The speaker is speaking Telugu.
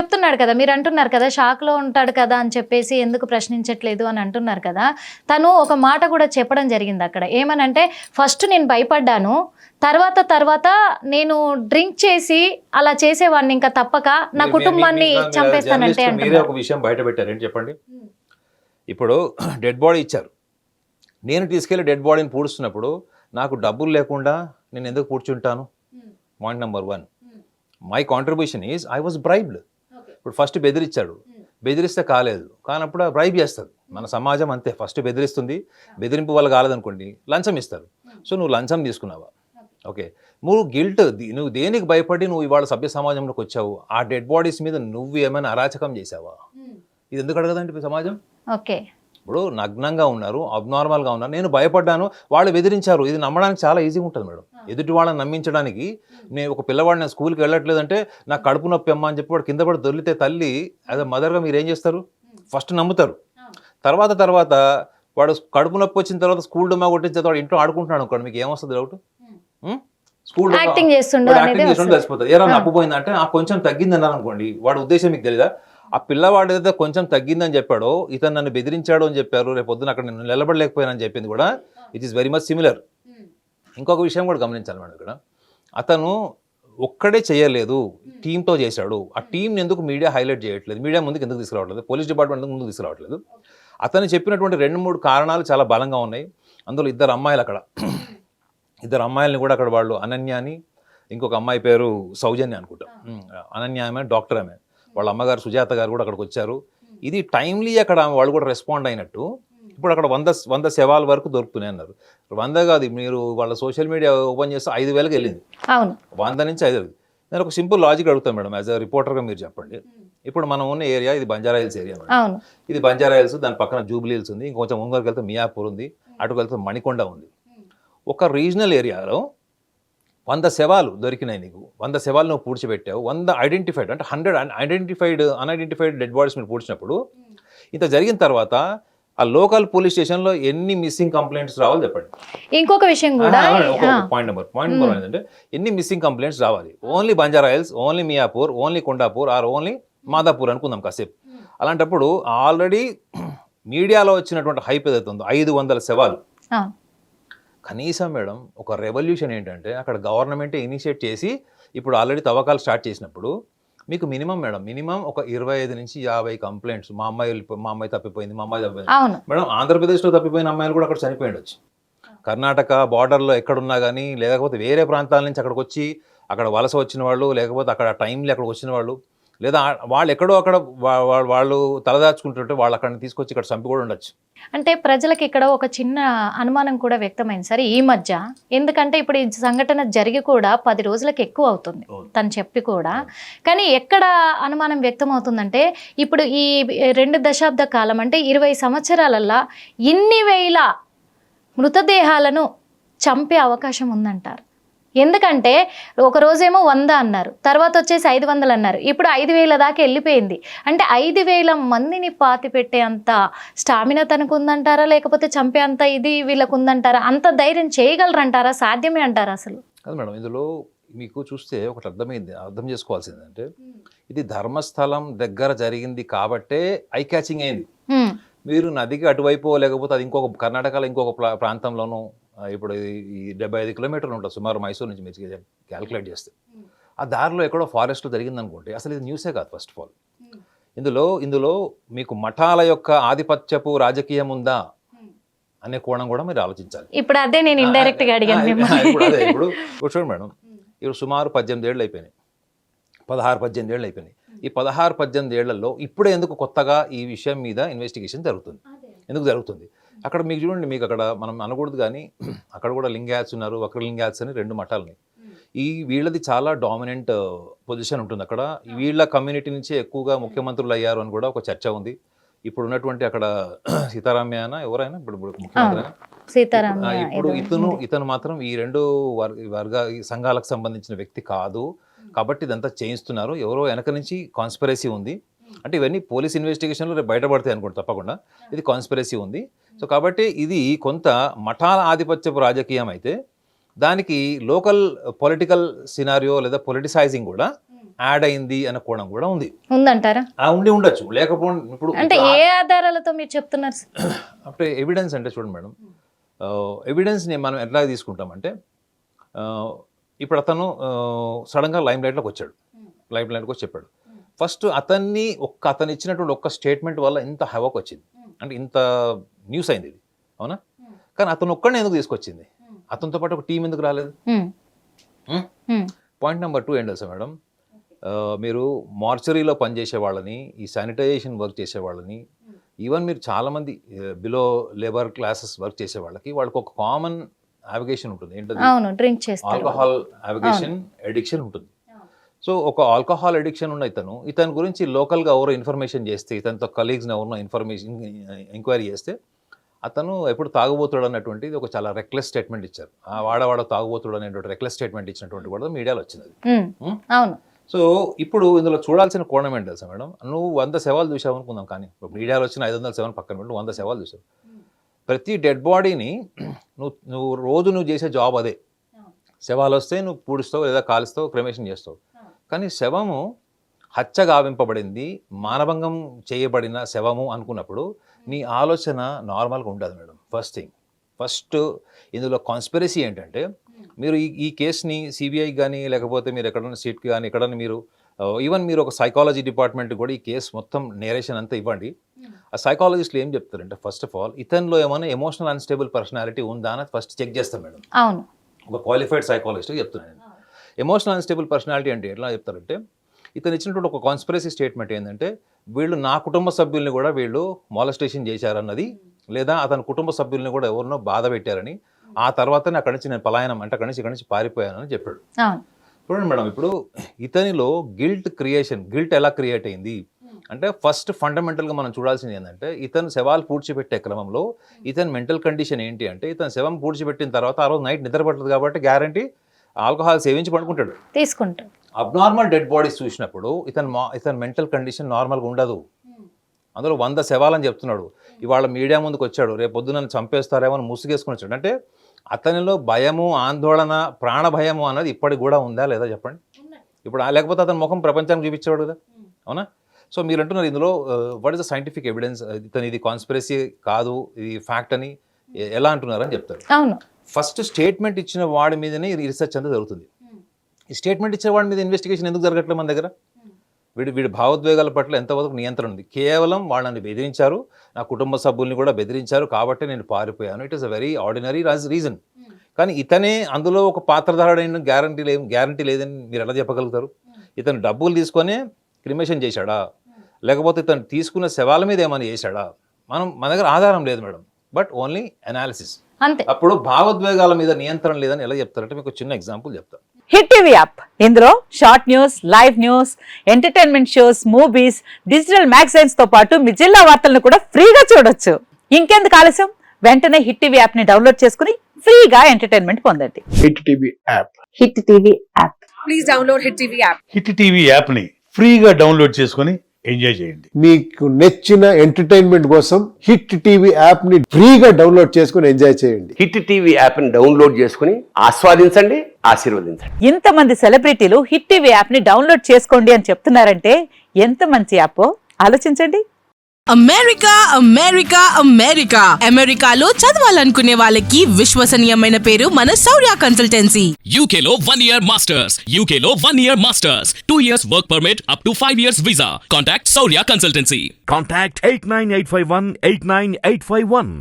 చెప్తున్నాడు కదా, మీరు అంటున్నారు కదా షాక్లో ఉంటాడు కదా అని చెప్పేసి ఎందుకు ప్రశ్నించట్లేదు అని అంటున్నారు కదా. తను ఒక మాట కూడా చెప్పడం జరిగింది అక్కడ. ఏమనంటే ఫస్ట్ నేను భయపడ్డాను, తర్వాత నేను డ్రింక్ చేసి అలా చేసేవాడిని, ఇంకా తప్పక నా కుటుంబాన్ని చంపేస్తానంటే మీరే ఒక విషయం బయట పెట్టారు ఏంటి చెప్పండి. ఇప్పుడు డెడ్ బాడీ ఇచ్చారు, నేను తీసుకెళ్లి డెడ్ బాడీని పూడుస్తున్నప్పుడు నాకు డబ్బులు లేకుండా నేను ఎందుకు పూడ్చుంటాను? Point number 1, my contribution is I was bribed. ఇప్పుడు ఫస్ట్ బెదిరించాడు, బెదిరిస్తే కాలేదు, కానప్పుడు బ్రైబ్ చేస్తారు. మన సమాజం అంతే, ఫస్ట్ బెదిరిస్తుంది, బెదిరింపు వల్ల కాలేదనుకోండి లంచం ఇస్తారు. సో నువ్వు లంచం తీసుకున్నావా? ఓకే, నువ్వు గిల్ట్, నువ్వు దేనికి భయపడి నువ్వు ఇవాళ సభ్య సమాజంలోకి వచ్చావు? ఆ డెడ్ బాడీస్ మీద నువ్వు ఏమైనా అరాచకం చేసావా? ఇది ఎందుకు అడగదండి సమాజం? ఓకే, ఇప్పుడు నగ్నంగా ఉన్నారు, అబ్నార్మల్గా ఉన్నారు, నేను భయపడ్డాను, వాళ్ళు బెదిరించారు. ఇది నమ్మడానికి చాలా ఈజీగా ఉంటుంది మేడం. ఎదుటి వాళ్ళని నమ్మించడానికి, నేను ఒక పిల్లవాడు నేను స్కూల్కి వెళ్ళట్లేదంటే నాకు కడుపు నొప్పి అమ్మ అని చెప్పి వాడు కింద పడి దొరికితే తల్లి యాజ్ అ మదర్గా మీరు ఏం చేస్తారు? ఫస్ట్ నమ్ముతారు. తర్వాత వాడు కడుపు నొప్పి వచ్చిన తర్వాత స్కూల్ డుమ్మా కొట్టిన తర్వాత వాడు ఇంట్లో ఆడుకుంటున్నాడు అనుకోండి, మీకు ఏమొస్తుంది డౌట్? స్కూల్ యాక్టింగ్ చేస్తుండే తెలిసిపోతుంది. ఏమైనా అప్పుపోయింది అంటే కొంచెం తగ్గింది అన్నారు అనుకోండి, వాడి ఉద్దేశం మీకు తెలీదా? ఆ పిల్లవాడు ఏదైతే కొంచెం తగ్గిందని చెప్పాడో, ఇతను నన్ను బెదిరించాడు అని చెప్పారు, రేపు పొద్దున అక్కడ నేను నిలబడలేకపోయానని చెప్పింది కూడా it is very much similar. ఇంకొక విషయం కూడా గమనించాలి మేడం, ఇక్కడ అతను ఒక్కడే చేయలేదు, టీంతో చేశాడు. ఆ టీంని ఎందుకు మీడియా హైలైట్ చేయట్లేదు, మీడియా ముందుకు ఎందుకు తీసుకురావట్లేదు, పోలీస్ డిపార్ట్మెంట్ ముందుకు తీసుకురావట్లేదు? అతను చెప్పినటువంటి 2-3 కారణాలు చాలా బలంగా ఉన్నాయి. అందులో 2 అమ్మాయిలు అక్కడ, 2 అమ్మాయిలని కూడా అక్కడ వాళ్ళు, అనన్య అని ఇంకొక అమ్మాయి పేరు సౌజన్య అనుకుంటా. అనన్య ఆమె డాక్టర్, ఆమె వాళ్ళ అమ్మగారు సుజాత గారు కూడా అక్కడికి వచ్చారు. ఇది టైమ్లీ అక్కడ వాళ్ళు కూడా రెస్పాండ్ అయినట్టు. ఇప్పుడు అక్కడ 100 శవాల వరకు దొరుకుతున్నాయి అన్నారు. 100 కాదు, మీరు వాళ్ళ సోషల్ మీడియా ఓపెన్ చేస్తే 5,000కి వెళ్ళింది. 100 నుంచి 5,000. నేను ఒక సింపుల్ లాజిక్ అడుగుతాను మేడం, యాజ్ అ రిపోర్టర్గా మీరు చెప్పండి. ఇప్పుడు మనం ఉన్న ఏరియా ఇది బంజారా హిల్స్ ఏరియా మేడం. ఇది బంజారా హిల్స్, దాని పక్కన జూబ్లీ హిల్స్ ఉంది, ఇంకొంచెం ముందుకు వెళ్తే మియాపూర్ ఉంది, అటుకు వెళ్తే మణికొండ ఉంది. ఒక రీజనల్ ఏరియాలో 100 శవాలు దొరికినాయి నీకు, 100 శవాలు నువ్వు పూడ్చిపెట్టావు, 100 ఐడెంటిఫైడ్ అంటే 100 అన్ఐడెంటిఫైడ్ డెడ్ బాడీస్ మీరు పూడ్చినప్పుడు, ఇంత జరిగిన తర్వాత ఆ లోకల్ పోలీస్ స్టేషన్లో ఎన్ని మిస్సింగ్ కంప్లైంట్స్ రావాలి చెప్పండి. ఇంకొక విషయం కూడా పాయింట్ నెంబర్ ఏంటంటే ఎన్ని మిస్సింగ్ కంప్లైంట్స్ రావాలి? Only Banjara Hills, only Miyapur, only Kondapur, or only Madhapur అనుకుందాం కాసేపు. అలాంటప్పుడు ఆల్రెడీ మీడియాలో వచ్చినటువంటి హైప్ ఏదైతే ఉందో 500 శవాలు, కనీసం మేడం ఒక రెవల్యూషన్ ఏంటంటే అక్కడ గవర్నమెంటే ఇనిషియేట్ చేసి ఇప్పుడు ఆల్రెడీ తవ్వకాలు స్టార్ట్ చేసినప్పుడు మీకు మినిమం ఒక 25 నుంచి 50 కంప్లైంట్స్, మా అమ్మాయి తప్పిపోయింది, మా అమ్మాయి తప్పిపోయింది. మేడం ఆంధ్రప్రదేశ్లో తప్పిపోయిన అమ్మాయిలు కూడా అక్కడ చనిపోయిండొచ్చు. కర్ణాటక బార్డర్లో ఎక్కడున్నా కానీ, లేకపోతే వేరే ప్రాంతాల నుంచి అక్కడికి వచ్చి అక్కడ వలస వచ్చిన వాళ్ళు, లేకపోతే అక్కడ టైంలో అక్కడికి వచ్చిన వాళ్ళు, లేదా వాళ్ళు ఎక్కడో అక్కడ వాళ్ళు తలదాచుకుంటుంటే వాళ్ళు అక్కడ తీసుకొచ్చి ఇక్కడ చంపి కూడా ఉండొచ్చు. అంటే ప్రజలకు ఇక్కడ ఒక చిన్న అనుమానం కూడా వ్యక్తమైంది సార్ ఈ మధ్య. ఎందుకంటే ఇప్పుడు ఈ సంఘటన జరిగి కూడా 10 రోజులకు ఎక్కువ అవుతుంది తను చెప్పి కూడా. కానీ ఎక్కడ అనుమానం వ్యక్తం అవుతుందంటే ఇప్పుడు ఈ 2 దశాబ్ద కాలం అంటే 20 సంవత్సరాలల్లా ఇన్ని వేల మృతదేహాలను చంపే అవకాశం ఉందంటారు. ఎందుకంటే ఒక రోజేమో 100 అన్నారు, తర్వాత వచ్చేసి 500 అన్నారు, ఇప్పుడు 5,000 దాకా వెళ్ళిపోయింది. అంటే 5,000 మందిని పాతి పెట్టే అంత స్టామినా తనకు ఉందంటారా, లేకపోతే చంపే అంత ఇది వీళ్ళకు ఉందంటారా? అంత ధైర్యం చేయగలరంటారా? సాధ్యమే అంటారా అసలు? కాదు మేడం, ఇందులో మీకు చూస్తే ఒకటి అర్థం చేసుకోవాల్సిందంటే ఇది ధర్మస్థలం దగ్గర జరిగింది కాబట్టే ఐ క్యాచింగ్ అయింది. మీరు నదికి అటువైపు, లేకపోతే అది ఇంకొక కర్ణాటకలో ఇంకొక ప్రాంతంలోనూ, ఇప్పుడు ఈ 75 కిలోమీటర్లు ఉంటుంది సుమారు మైసూర్ నుంచి మీరు క్యాల్కులేట్ చేస్తే, ఆ దారిలో ఎక్కడో ఫారెస్ట్లో జరిగిందనుకోండి, అసలు ఇది న్యూసే కాదు. ఫస్ట్ ఆఫ్ ఆల్ ఇందులో మీకు మఠాల యొక్క ఆధిపత్యపు రాజకీయం ఉందా అనే కోణం కూడా మీరు ఆలోచించాలి. ఇప్పుడు అదే నేను ఇండైరెక్ట్ గా అడిగాను. ఇప్పుడు చూడండి మేడం, ఇప్పుడు సుమారు 18 ఏళ్ళు అయిపోయినాయి, 16-18 ఏళ్ళు అయిపోయినాయి. ఈ 16-18 ఏళ్లలో ఇప్పుడే ఎందుకు కొత్తగా ఈ విషయం మీద ఇన్వెస్టిగేషన్ జరుగుతుంది? ఎందుకు జరుగుతుంది? అక్కడ మీకు చూడండి, మీకు అక్కడ మనం అనకూడదు కానీ అక్కడ కూడా లింగాయత్స్ ఉన్నారు, వక్రలింగాయత్స్ అని 2 మఠాలని. వీళ్ళది చాలా డామినెంట్ పొజిషన్ ఉంటుంది అక్కడ. వీళ్ళ కమ్యూనిటీ నుంచే ఎక్కువగా ముఖ్యమంత్రులు అయ్యారు అని కూడా ఒక చర్చ ఉంది. ఇప్పుడు ఉన్నటువంటి అక్కడ సీతారామయ్య ఎవరైనా ఇప్పుడు ముఖ్యమంత్రి, ఇప్పుడు ఇతను మాత్రం ఈ 2 సంఘాలకు సంబంధించిన వ్యక్తి కాదు. కాబట్టి ఇదంతా చేయిస్తున్నారు, ఎవరో వెనక నుంచి కాన్స్పిరసీ ఉంది. అంటే ఇవన్నీ పోలీస్ ఇన్వెస్టిగేషన్లో బయటపడతాయి అనుకోండి, తప్పకుండా ఇది కాన్స్పిరసీ ఉంది. సో కాబట్టి ఇది కొంత మఠాల ఆధిపత్యపు రాజకీయం అయితే దానికి లోకల్ పొలిటికల్ సినారియో లేదా పొలిటిసైజింగ్ కూడా యాడ్ అయింది అనే కోణం కూడా ఉంది. ఉందంటారా? ఉండొచ్చు, లేకపోతే ఇప్పుడు అంటే ఏ ఆధారాలతో మీరు చెప్తున్నారు సార్? అంటే ఎవిడెన్స్ అంటే చూడండి మేడం, ఎవిడెన్స్ని మనం ఎట్లా తీసుకుంటామంటే ఇప్పుడు అతను సడన్గా లైమ్ లైట్లోకి వచ్చాడు, లైమ్ లైట్కి వచ్చి చెప్పాడు. ఫస్ట్ అతను ఇచ్చినటువంటి ఒక్క స్టేట్మెంట్ వల్ల ఇంత హవాక్ వచ్చింది, అంటే ఇంత న్యూస్ అయింది ఇది, అవునా? కానీ అతను ఒక్కడిని ఎందుకు తీసుకొచ్చింది? అతనితో పాటు ఒక టీం ఎందుకు రాలేదు? పాయింట్ నెంబర్ 2 ఏం తెలుసా మేడం, మీరు మార్చరీలో పనిచేసే వాళ్ళని, ఈ శానిటైజేషన్ వర్క్ చేసే వాళ్ళని, ఈవెన్ మీరు చాలామంది బిలో లేబర్ క్లాసెస్ వర్క్ చేసే వాళ్ళకి ఒక కామన్ అవిగేషన్ ఉంటుంది. ఏంటది? డ్రింక్ చేస్తారు. ఆల్కహాల్ అవిగేషన్, అడిక్షన్ ఉంటుంది. సో ఒక ఆల్కహాల్ అడిక్షన్ ఉన్న ఇతని గురించి లోకల్గా ఎవరో ఇన్ఫర్మేషన్ చేస్తే, ఇతనితో కలీగ్స్ని ఎవరినో ఇన్ఫర్మేషన్ ఎంక్వైరీ చేస్తే అతను ఎప్పుడు తాగుబోతుడు అన్నటువంటిది ఒక చాలా రెక్లెస్ స్టేట్మెంట్ ఇచ్చారు. వాడ తాగుబోతుడు అనేటువంటి రెక్లెస్ స్టేట్మెంట్ ఇచ్చినటువంటి కూడా మీడియాలో వచ్చింది. అవును. సో ఇప్పుడు ఇందులో చూడాల్సిన కోణం ఏంటి తెలుసా మేడం, నువ్వు 100 శవాలు చూసావు అనుకుందాం, కానీ మీడియాలో వచ్చిన 500 శవాలు పక్కన పెట్టి 100 శవాలు చూసావు. ప్రతి డెడ్ బాడీని నువ్వు రోజు చేసే జాబ్ అదే. శవాలు వస్తే నువ్వు పూడుస్తావు లేదా కాలుస్తావు, క్రెమేషన్ చేస్తావు. కానీ శవము హత్య గావింపబడింది, మానభంగం చేయబడిన శవము అనుకున్నప్పుడు నీ ఆలోచన నార్మల్గా ఉండదు మేడం. ఫస్ట్ ఇందులో కాన్స్పిరసీ ఏంటంటే, మీరు ఈ కేసుని సిబిఐకి కానీ లేకపోతే మీరు ఎక్కడన్నా సీట్కి కానీ ఎక్కడన్నా మీరు ఈవెన్ మీరు ఒక సైకాలజీ డిపార్ట్మెంట్ కూడా ఈ కేసు మొత్తం నేరేషన్ అంతా ఇవ్వండి. ఆ సైకాలజిస్టులు ఏం చెప్తారంటే, ఫస్ట్ ఆఫ్ ఆల్ ఇతనిలో ఏమైనా ఎమోషనల్ అన్స్టేబుల్ పర్సనాలిటీ ఉందా అని ఫస్ట్ చెక్ చేస్తాం మేడం. అవును. ఒక క్వాలిఫైడ్ సైకాలజిస్ట్ చెప్తున్నాను. ఎమోషనల్ అన్స్టేబుల్ పర్సనాలిటీ అంటే ఎట్లా చెప్తారంటే, ఇతను ఇచ్చినటువంటి ఒక కాన్స్పిరసీ స్టేట్మెంట్ ఏంటంటే, వీళ్ళు నా కుటుంబ సభ్యుల్ని కూడా వీళ్ళు మాలెస్టేషన్ చేశారన్నది, లేదా అతని కుటుంబ సభ్యుల్ని కూడా ఎవరినో బాధ పెట్టారని, ఆ తర్వాతనే అక్కడి నుంచి నేను పలాయనం అంటే అక్కడి నుంచి పారిపోయానని చెప్పాడు. చూడండి మేడం, ఇప్పుడు ఇతనిలో గిల్ట్ ఎలా క్రియేట్ అయింది అంటే, ఫస్ట్ ఫండమెంటల్గా మనం చూడాల్సింది ఏంటంటే, ఇతను శవాలు పూడ్చిపెట్టే క్రమంలో ఇతని మెంటల్ కండిషన్ ఏంటి అంటే, ఇతను శవం పూడ్చిపెట్టిన తర్వాత ఆ రోజు నైట్ నిద్రపడుతుంది కాబట్టి గ్యారంటీ ఆల్కహాల్ సేవించి పడుకుంటాడు, తీసుకుంటాడు. అబ్నార్మల్ డెడ్ బాడీస్ చూసినప్పుడు ఇతని మెంటల్ కండిషన్ నార్మల్గా ఉండదు. అందులో 100 శవాలని చెప్తున్నాడు. ఇవాళ మీడియా ముందుకు వచ్చాడు, రేపు పొద్దున చంపేస్తారేమో అని ముసుగేసుకుని వచ్చాడు. అంటే అతనిలో భయము, ఆందోళన, ప్రాణ భయము అన్నది ఇప్పటికి కూడా ఉందా లేదా చెప్పండి. ఇప్పుడు లేకపోతే అతని ముఖం ప్రపంచానికి చూపించేవాడు కదా, అవునా? సో మీరు అంటున్నారు ఇందులో what is the scientific evidence, ఇది కాన్స్పిరసీ కాదు, ఇది ఫ్యాక్ట్ అని ఎలా అంటున్నారని చెప్తారు. ఫస్ట్ స్టేట్మెంట్ ఇచ్చిన వాడి మీదనే రీసెర్చ్ అంతా జరుగుతుంది. ఈ స్టేట్మెంట్ ఇచ్చిన వాడి మీద ఇన్వెస్టిగేషన్ ఎందుకు జరగట్లేదు మన దగ్గర? వీడి భావోద్వేగాల పట్ల ఎంతవరకు నియంత్రణ ఉంది? కేవలం వాళ్ళని బెదిరించారు, నా కుటుంబ సభ్యుల్ని కూడా బెదిరించారు కాబట్టి నేను పారిపోయాను. It is a very ordinary reason. కానీ ఇతనే అందులో ఒక పాత్రధారుడైన గ్యారంటీ లేదని మీరు ఎలా చెప్పగలుగుతారు? ఇతను డబ్బులు తీసుకొని క్రిమేషన్ చేశాడా, లేకపోతే ఇతను తీసుకున్న శవాల మీద ఏమైనా చేశాడా? మన దగ్గర ఆధారం లేదు మేడం, బట్ ఓన్లీ అనాలిసిస్ అంతే. అప్పుడు భావోద్వేగాల మీద నియంత్రణ లేదని ఎలా చెప్తారంటే, మీకు చిన్న ఎగ్జాంపుల్ చెప్తాను. హిట్ టీవీ యాప్, ఇందులో short news, live news, entertainment shows, movies, digital magazines తో పాటు మీ జిల్లా వార్తలను కూడా ఫ్రీగా చూడొచ్చు. ఇంకెందుకు ఆలస్యం, వెంటనే హిట్ టీవీ యాప్ ని డౌన్లోడ్ చేసుకుని ఫ్రీగా ఎంటర్టైన్మెంట్ పొందండి. Hit TV app. Hit TV app. Please download hit TV app. Hit TV app ని ఫ్రీగా డౌన్లోడ్ చేసుకుని ఎంజాయ్ చేయండి. మీకు నచ్చిన ఎంటర్టైన్మెంట్ కోసం హిట్ టీవీ యాప్ ని ఫ్రీగా డౌన్లోడ్ చేసుకుని ఎంజాయ్ చేయండి. హిట్ టీవీ యాప్ ని డౌన్లోడ్ చేసుకుని ఆస్వాదించండి, ఆశీర్వదించండి. ఇంతమంది సెలబ్రిటీలు హిట్ టీవీ యాప్ ని డౌన్లోడ్ చేసుకోండి అని చెప్తున్నారంటే ఎంత మంచి యాప్ ఆలోచించండి. అమెరికా అమెరికా అమెరికా అమెరికాలో చదవాలనుకునే వాళ్ళకి విశ్వసనీయమైన పేరు మన శౌర్య కన్సల్టెన్సీ. UK లో 1 year masters, UK లో 1 year masters, 2 years work permit up to 5 years visa. Contact Saurya Consultancy. Contact 89851 89851.